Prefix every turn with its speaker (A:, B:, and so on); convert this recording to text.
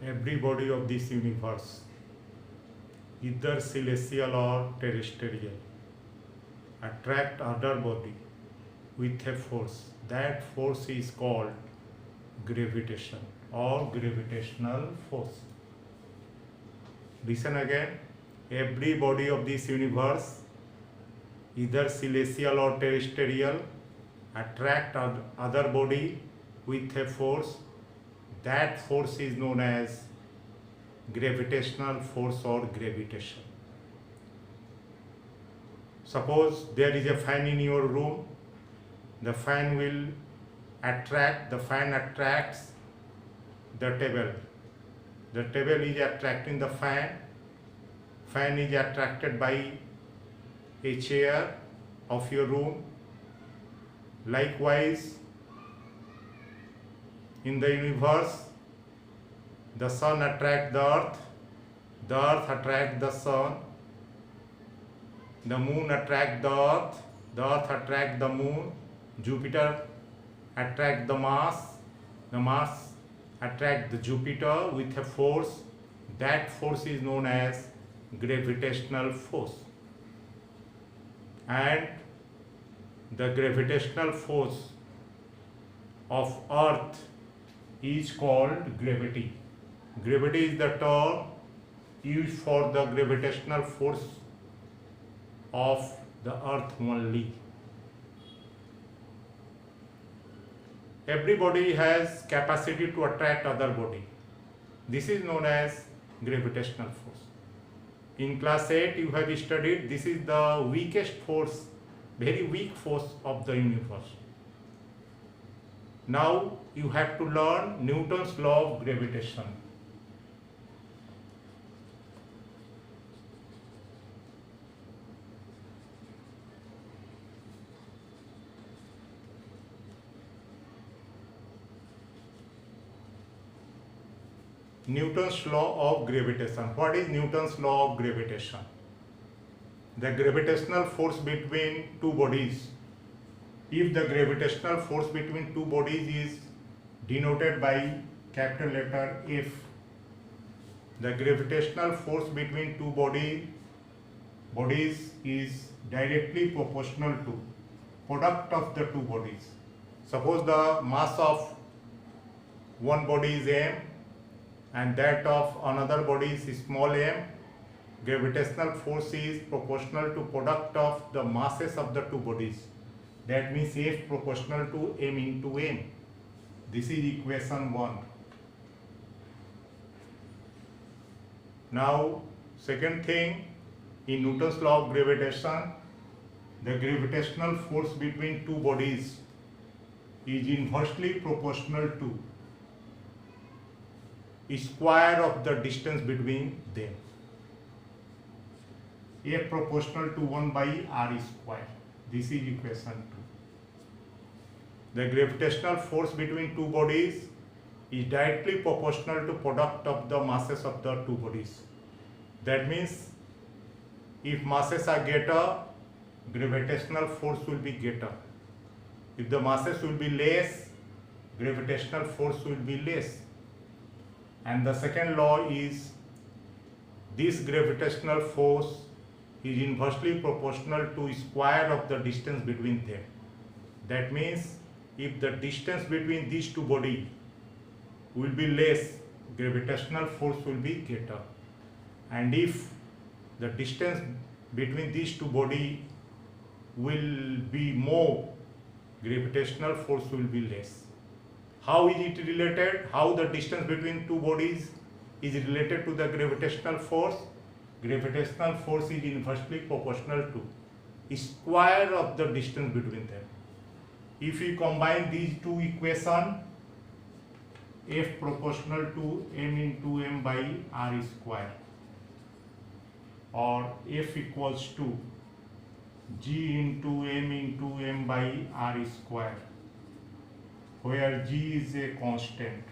A: Every body of this universe, either celestial or terrestrial, attract other body with a force. That force is called gravitation or gravitational force. Listen again. Every body of this universe, either celestial or terrestrial, attract other body with a force. That force is known as gravitational force or gravitation. Suppose there is a fan in your room. The fan attracts the table. The table is attracting the fan. Fan is attracted by a chair of your room. Likewise, in the universe, the sun attracts the earth attracts the sun, the moon attracts the earth attracts the moon, Jupiter attracts the Mars attracts the Jupiter with a force. That force is known as gravitational force. And the gravitational force of earth is called gravity. Gravity is the term used for the gravitational force of the earth only. Every body has capacity to attract other body. This is known as gravitational force. In class 8 you have studied this is the weakest force, very weak force of the universe. Now you have to learn Newton's law of gravitation. Newton's law of gravitation. What is Newton's law of gravitation? The gravitational force between two bodies. If the gravitational force between two bodies is denoted by capital letter F, the gravitational force between two bodies is directly proportional to product of the two bodies. Suppose the mass of one body is m and that of another body is small m, gravitational force is proportional to product of the masses of the two bodies. That means F proportional to m into m. This is equation 1. Now, second thing, in Newton's law of gravitation, the gravitational force between two bodies is inversely proportional to square of the distance between them. F proportional to 1 by r square. This is equation 2. The gravitational force between two bodies is directly proportional to product of the masses of the two bodies. That means if masses are greater, gravitational force will be greater. If the masses will be less, gravitational force will be less. And the second law is this gravitational force is inversely proportional to square of the distance between them. That means if the distance between these two bodies will be less, gravitational force will be greater. And if the distance between these two bodies will be more, gravitational force will be less. How is it related? How the distance between two bodies is related to the gravitational force? Gravitational force is inversely proportional to square of the distance between them. If we combine these two equations, F proportional to m into m by r square, or F equals to g into m by r square, where g is a constant.